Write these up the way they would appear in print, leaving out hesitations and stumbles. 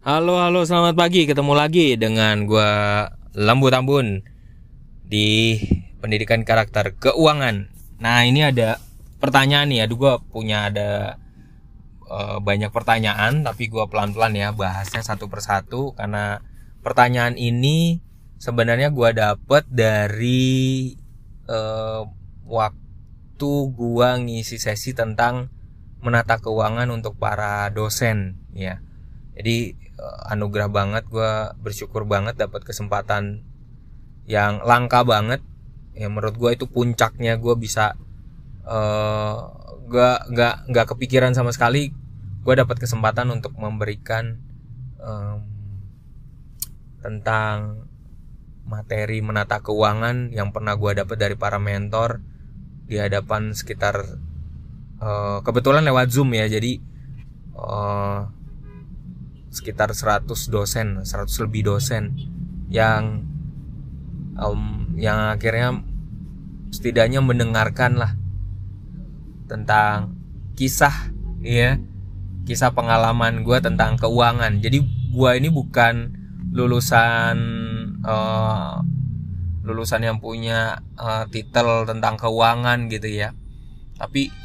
Halo, selamat pagi. Ketemu lagi dengan gua Lambu Tambun di Pendidikan Karakter Keuangan. Nah, ini ada pertanyaan nih. Aduh, gua punya ada banyak pertanyaan, tapi gua pelan-pelan ya bahasnya satu persatu karena pertanyaan ini sebenarnya gua dapet dari waktu gua ngisi sesi tentang menata keuangan untuk para dosen ya. Jadi anugerah banget, gue bersyukur banget dapat kesempatan yang langka banget ya. Menurut gue itu puncaknya, gue bisa gak kepikiran sama sekali gue dapat kesempatan untuk memberikan tentang materi menata keuangan yang pernah gue dapat dari para mentor di hadapan sekitar kebetulan lewat Zoom ya. Jadi sekitar 100 lebih dosen yang akhirnya setidaknya mendengarkan lah tentang kisah pengalaman gue tentang keuangan. Jadi gue ini bukan lulusan yang punya titel tentang keuangan gitu ya, tapi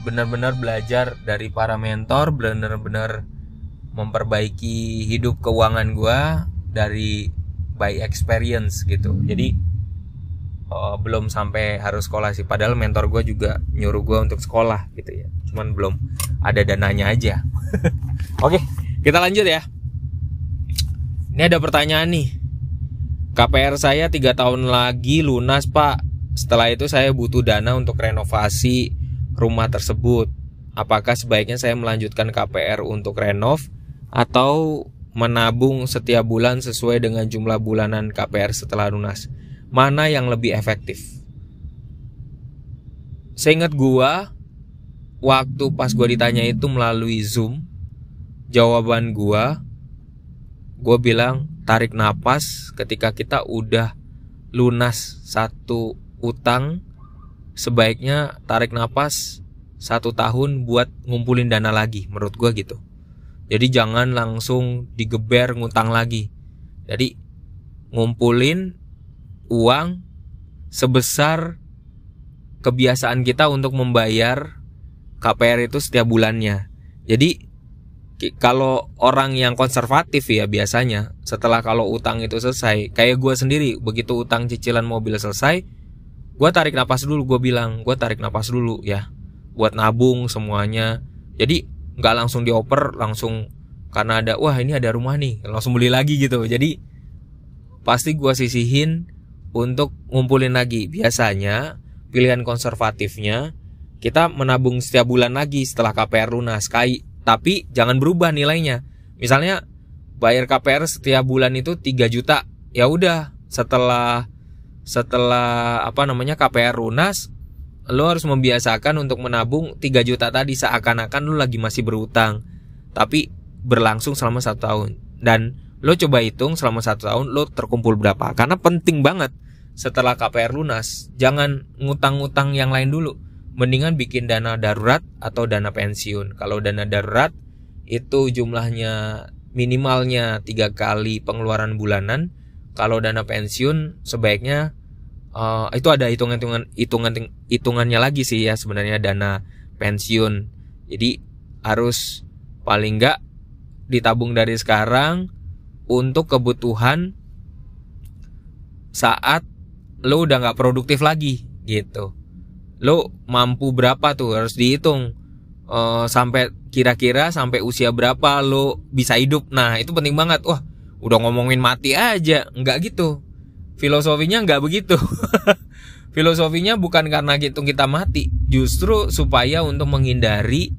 benar-benar belajar dari para mentor, benar-benar memperbaiki hidup keuangan gue dari by experience gitu. Jadi belum sampai harus sekolah sih, padahal mentor gue juga nyuruh gue untuk sekolah gitu ya, cuman belum ada dananya aja. Oke, kita lanjut ya. Ini ada pertanyaan nih. KPR saya 3 tahun lagi lunas pak. Setelah itu saya butuh dana untuk renovasi rumah tersebut. Apakah sebaiknya saya melanjutkan KPR untuk renov atau menabung setiap bulan sesuai dengan jumlah bulanan KPR setelah lunas? Mana yang lebih efektif? Seingat gua, waktu pas gua ditanya itu melalui Zoom, jawaban gua bilang tarik napas. Ketika kita udah lunas satu utang, sebaiknya tarik napas 1 tahun buat ngumpulin dana lagi, menurut gua gitu. Jadi jangan langsung digeber ngutang lagi. Jadi ngumpulin uang sebesar kebiasaan kita untuk membayar KPR itu setiap bulannya. Jadi kalau orang yang konservatif ya biasanya setelah kalau utang itu selesai, kayak gue sendiri, begitu utang cicilan mobil selesai, gue tarik napas dulu. Gue bilang gue tarik napas dulu ya, buat nabung semuanya. Jadi nggak langsung dioper langsung karena ada ini ada rumah nih langsung beli lagi gitu. Jadi pasti gue sisihin untuk ngumpulin lagi. Biasanya pilihan konservatifnya kita menabung setiap bulan lagi setelah KPR lunas. Tapi jangan berubah nilainya. Misalnya bayar KPR setiap bulan itu 3 juta. Ya udah, setelah KPR lunas, lo harus membiasakan untuk menabung 3 juta tadi seakan-akan lo lagi masih berutang, tapi berlangsung selama 1 tahun. Dan lo coba hitung selama 1 tahun lo terkumpul berapa. Karena penting banget setelah KPR lunas, jangan ngutang-ngutang yang lain dulu. Mendingan bikin dana darurat atau dana pensiun. Kalau dana darurat itu jumlahnya minimalnya 3 kali pengeluaran bulanan. Kalau dana pensiun sebaiknya itu ada hitungannya lagi sih ya sebenarnya dana pensiun. Jadi harus paling enggak ditabung dari sekarang untuk kebutuhan saat lo udah nggak produktif lagi gitu. Lo mampu berapa tuh harus dihitung sampai kira-kira sampai usia berapa lo bisa hidup. Nah itu penting banget. Udah ngomongin mati aja, nggak gitu. Filosofinya nggak begitu. Filosofinya bukan karena gitu kita mati, justru supaya untuk menghindari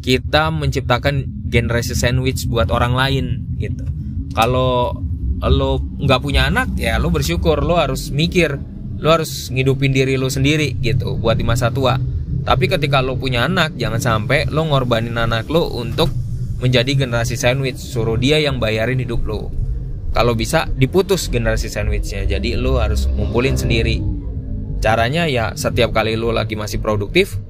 kita menciptakan generasi sandwich buat orang lain gitu. Kalau lo nggak punya anak ya lo bersyukur, lo harus mikir, lo harus ngidupin diri lo sendiri gitu buat di masa tua. Tapi ketika lo punya anak, jangan sampai lo ngorbanin anak lo untuk menjadi generasi sandwich, suruh dia yang bayarin hidup lo. Kalau bisa diputus generasi sandwichnya, jadi lo harus ngumpulin sendiri. Caranya ya setiap kali lo lagi masih produktif,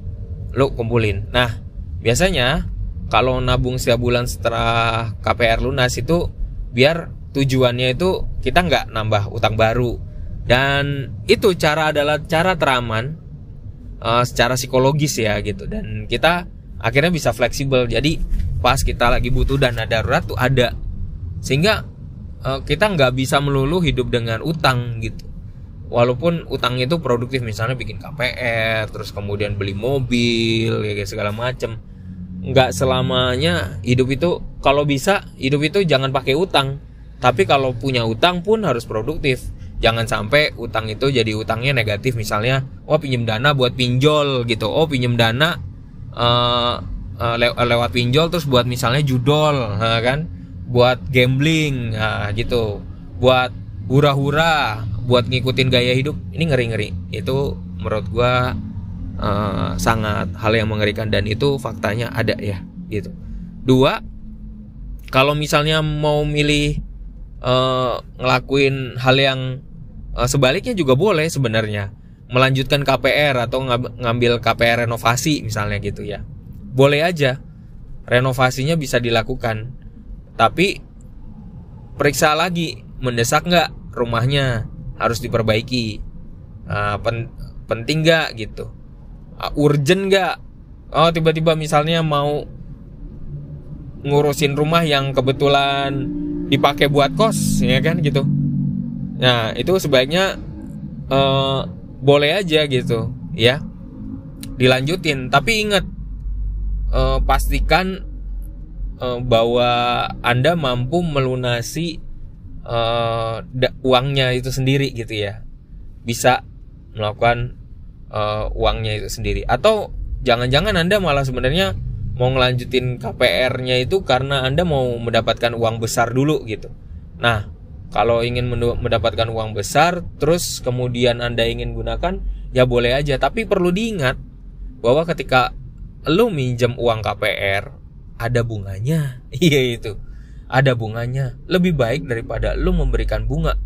lo kumpulin. Nah biasanya kalau nabung setiap bulan setelah KPR lunas itu biar tujuannya itu kita nggak nambah utang baru. Dan itu adalah cara teraman secara psikologis ya gitu. Dan kita akhirnya bisa fleksibel. Jadi pas kita lagi butuh dana darurat tuh ada. Sehingga kita nggak bisa melulu hidup dengan utang gitu. Walaupun utang itu produktif, misalnya bikin KPR, terus kemudian beli mobil, ya kayak segala macem. Nggak selamanya hidup itu, kalau bisa hidup itu jangan pakai utang. Tapi kalau punya utang pun harus produktif. Jangan sampai utang itu jadi utangnya negatif. Misalnya, pinjem dana buat pinjol gitu. Pinjem dana lewat pinjol terus buat misalnya judol, kan? Buat gambling, gitu. Buat hura-hura, buat ngikutin gaya hidup. Ini ngeri-ngeri. Itu menurut gua sangat hal yang mengerikan, dan itu faktanya ada ya, gitu. 2, kalau misalnya mau milih ngelakuin hal yang sebaliknya juga boleh sebenarnya, melanjutkan KPR atau ngambil KPR renovasi misalnya gitu ya, boleh aja. Renovasinya bisa dilakukan, tapi periksa lagi mendesak nggak rumahnya, harus diperbaiki, penting nggak gitu, urgent nggak. Tiba-tiba misalnya mau ngurusin rumah yang kebetulan dipakai buat kos, ya kan gitu. Nah itu sebaiknya boleh aja gitu ya, dilanjutin. Tapi ingat, pastikan bahwa Anda mampu melunasi uangnya itu sendiri gitu ya, bisa melakukan uangnya itu sendiri. Atau jangan-jangan Anda malah sebenarnya mau ngelanjutin KPR-nya itu karena Anda mau mendapatkan uang besar dulu gitu. Nah, kalau ingin mendapatkan uang besar terus kemudian Anda ingin gunakan, ya boleh aja. Tapi perlu diingat bahwa ketika lu minjem uang KPR ada bunganya. Iya, itu ada bunganya. Lebih baik daripada lu memberikan bunga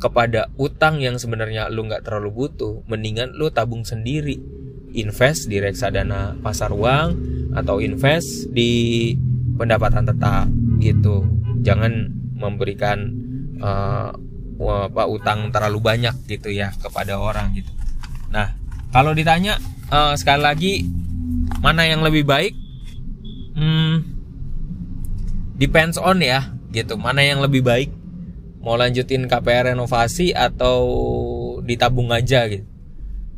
kepada utang yang sebenarnya lu gak terlalu butuh. Mendingan lu tabung sendiri, invest di reksadana pasar uang, atau invest di pendapatan tetap gitu. Jangan memberikan utang terlalu banyak gitu ya kepada orang gitu. Nah, kalau ditanya sekali lagi mana yang lebih baik, depends on ya gitu. Mana yang lebih baik, mau lanjutin KPR renovasi atau ditabung aja gitu.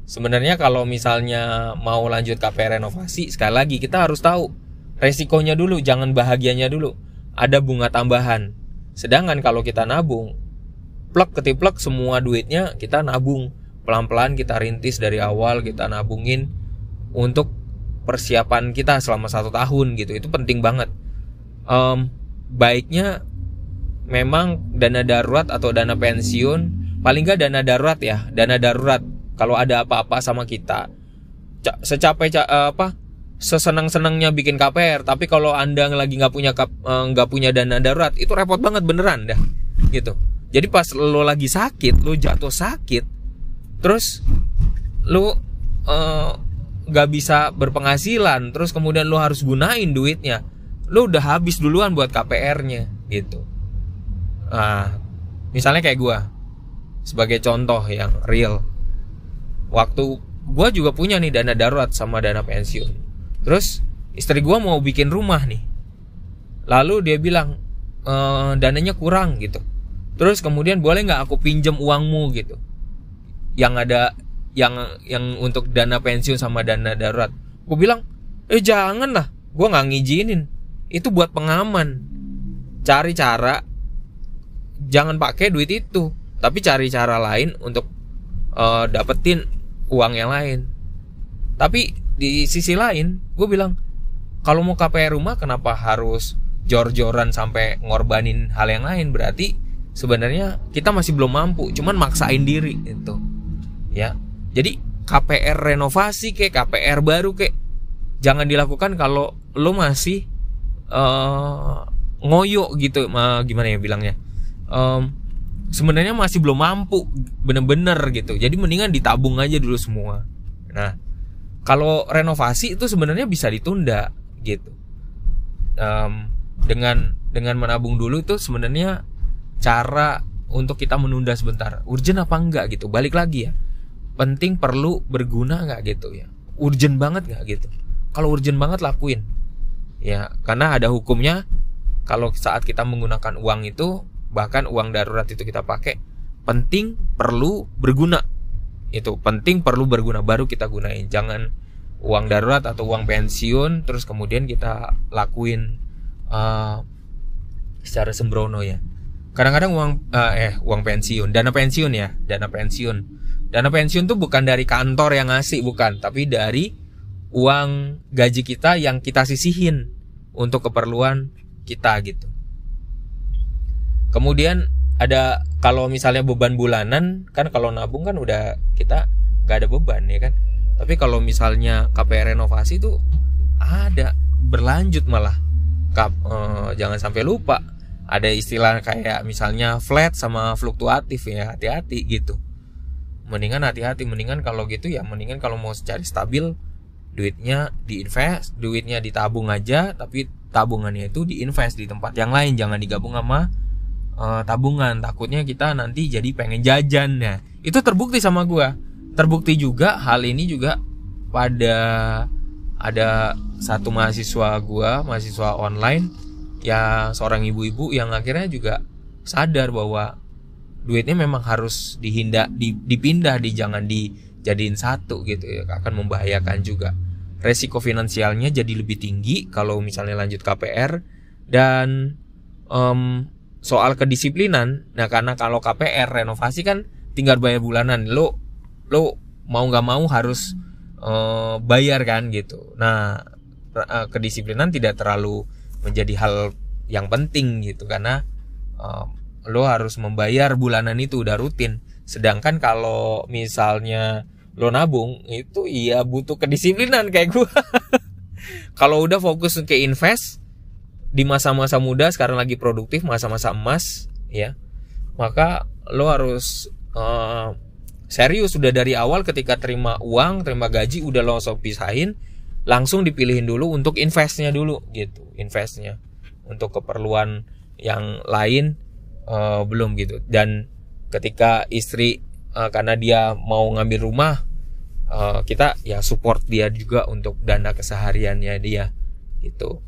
Sebenarnya kalau misalnya mau lanjut KPR renovasi, sekali lagi kita harus tahu resikonya dulu, jangan bahagianya dulu. Ada bunga tambahan. Sedangkan kalau kita nabung, plek ketiplek semua duitnya kita nabung. Pelan-pelan kita rintis dari awal, kita nabungin untuk persiapan kita selama 1 tahun gitu. Itu penting banget. Baiknya memang dana darurat atau dana pensiun, paling gak dana darurat ya, dana darurat. Kalau ada apa-apa sama kita, sesenang-senangnya bikin KPR, tapi kalau Anda lagi nggak punya dana darurat, itu repot banget beneran dah, gitu. Jadi pas lo lagi sakit, lo jatuh sakit, terus lo nggak bisa berpenghasilan, terus kemudian lo harus gunain duitnya, lo udah habis duluan buat KPR-nya, gitu. Nah, misalnya kayak gue, sebagai contoh yang real. Waktu gue juga punya nih dana darurat sama dana pensiun. Terus istri gue mau bikin rumah nih. Lalu dia bilang dananya kurang gitu. Terus kemudian boleh nggak aku pinjam uangmu gitu, yang ada yang untuk dana pensiun sama dana darurat. Gue bilang jangan lah, gue nggak ngizinin. Itu buat pengaman. Cari cara, jangan pakai duit itu, tapi cari cara lain untuk dapetin uang yang lain. Tapi di sisi lain gue bilang, kalau mau KPR rumah kenapa harus jor-joran sampai ngorbanin hal yang lain? Berarti sebenarnya kita masih belum mampu, cuman maksain diri itu ya. Jadi KPR renovasi kayak KPR baru kayak jangan dilakukan kalau lo masih ngoyo gitu, gimana ya bilangnya, sebenarnya masih belum mampu bener-bener gitu. Jadi mendingan ditabung aja dulu semua. Nah, kalau renovasi itu sebenarnya bisa ditunda gitu. dengan menabung dulu itu sebenarnya cara untuk kita menunda sebentar. Urgent apa enggak gitu. Balik lagi ya. Penting, perlu, berguna enggak gitu ya. Urgent banget enggak gitu. Kalau urgent banget lakuin. Ya, karena ada hukumnya kalau saat kita menggunakan uang itu, bahkan uang darurat itu kita pakai, penting, perlu, berguna. Itu penting, perlu, berguna baru kita gunain. Jangan uang darurat atau uang pensiun terus kemudian kita lakuin secara sembrono ya. Kadang-kadang uang pensiun, dana pensiun ya, dana pensiun. Dana pensiun tuh bukan dari kantor yang ngasih, bukan, tapi dari uang gaji kita yang kita sisihin untuk keperluan kita gitu. Kemudian ada, kalau misalnya beban bulanan, kan kalau nabung kan udah kita gak ada beban ya kan. Tapi kalau misalnya KPR renovasi tuh ada, berlanjut malah. Jangan sampai lupa. Ada istilah kayak misalnya flat sama fluktuatif ya, hati-hati gitu. Mendingan hati-hati, mendingan kalau gitu ya, mendingan kalau mau cari stabil, duitnya diinvest, duitnya ditabung aja, tapi tabungannya itu diinvest di tempat yang lain, jangan digabung sama tabungan. Takutnya kita nanti jadi pengen jajan. Nah, itu terbukti sama gua. Terbukti juga hal ini juga pada ada satu mahasiswa gua, mahasiswa online, ya seorang ibu-ibu yang akhirnya juga sadar bahwa duitnya memang harus dipindah, jangan dijadiin satu gitu ya, akan membahayakan juga. Resiko finansialnya jadi lebih tinggi kalau misalnya lanjut KPR. Dan soal kedisiplinan, nah karena kalau KPR renovasi kan tinggal bayar bulanan, lo mau nggak mau harus bayar kan gitu. Nah kedisiplinan tidak terlalu menjadi hal yang penting gitu, karena lo harus membayar bulanan itu udah rutin. Sedangkan kalau misalnya lo nabung itu iya butuh kedisiplinan kayak gue. Kalau udah fokus ke invest di masa-masa muda, sekarang lagi produktif, masa-masa emas ya, maka lo harus serius sudah dari awal. Ketika terima uang, terima gaji, udah lo langsung pisahin, langsung dipilihin dulu untuk investnya dulu gitu. Investnya untuk keperluan yang lain belum gitu. Dan ketika istri karena dia mau ngambil rumah, kita ya support dia juga untuk dana kesehariannya dia gitu.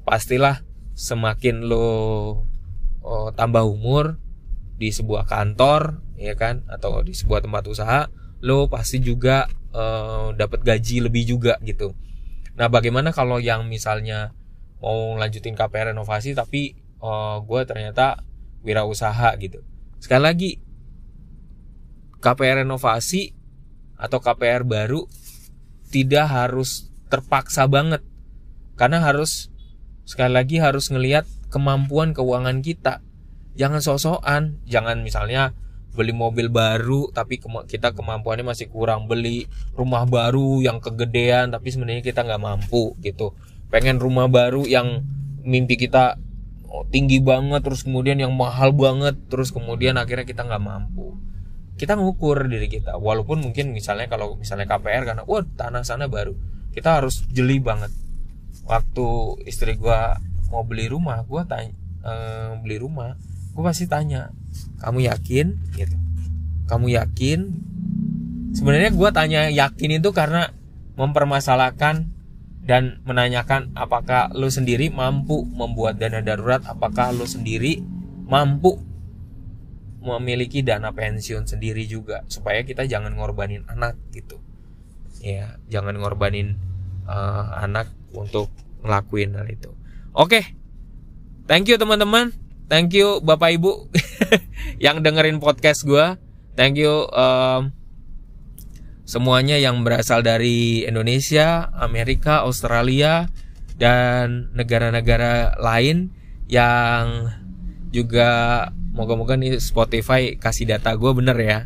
Pastilah semakin lo tambah umur di sebuah kantor ya kan, atau di sebuah tempat usaha, lo pasti juga dapat gaji lebih juga gitu. Nah bagaimana kalau yang misalnya mau lanjutin KPR renovasi tapi gue ternyata wirausaha gitu. Sekali lagi, KPR renovasi atau KPR baru tidak harus terpaksa banget, karena harus, sekali lagi, harus ngelihat kemampuan keuangan kita. Jangan sok-sokan, jangan misalnya beli mobil baru tapi kita kemampuannya masih kurang, beli rumah baru yang kegedean tapi sebenarnya kita nggak mampu gitu. Pengen rumah baru yang mimpi kita tinggi banget, terus kemudian yang mahal banget, terus kemudian akhirnya kita nggak mampu. Kita ngukur diri kita, walaupun mungkin misalnya kalau misalnya KPR karena tanah sana baru, kita harus jeli banget. Waktu istri gue mau beli rumah, gue pasti tanya, kamu yakin gitu? Kamu yakin? Sebenarnya gue tanya yakin itu karena mempermasalahkan dan menanyakan apakah lo sendiri mampu membuat dana darurat, apakah lo sendiri mampu memiliki dana pensiun sendiri juga, supaya kita jangan ngorbanin anak gitu ya, jangan ngorbanin anak untuk ngelakuin hal itu. Oke, thank you teman-teman, thank you bapak ibu yang dengerin podcast gue, thank you semuanya yang berasal dari Indonesia, Amerika, Australia, dan negara-negara lain yang juga moga-moga nih Spotify kasih data gue bener ya.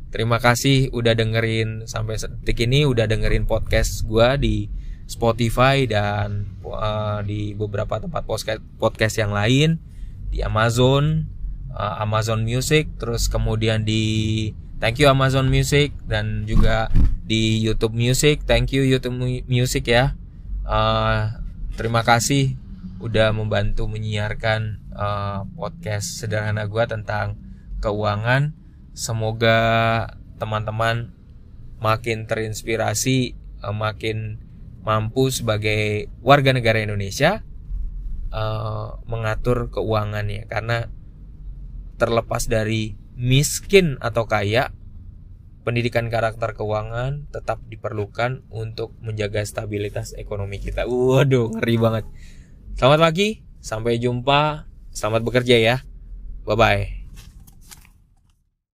Terima kasih udah dengerin sampai detik ini, udah dengerin podcast gue di Spotify dan di beberapa tempat podcast yang lain, di Amazon Music, terus kemudian di thank you Amazon Music, dan juga di YouTube Music. Thank you YouTube Music ya. Terima kasih udah membantu menyiarkan podcast sederhana gue tentang keuangan. Semoga teman-teman makin terinspirasi, makin mampu sebagai warga negara Indonesia mengatur keuangannya. Karena terlepas dari miskin atau kaya, pendidikan karakter keuangan tetap diperlukan untuk menjaga stabilitas ekonomi kita. Waduh, ngeri banget. Selamat pagi, sampai jumpa, selamat bekerja ya. Bye-bye.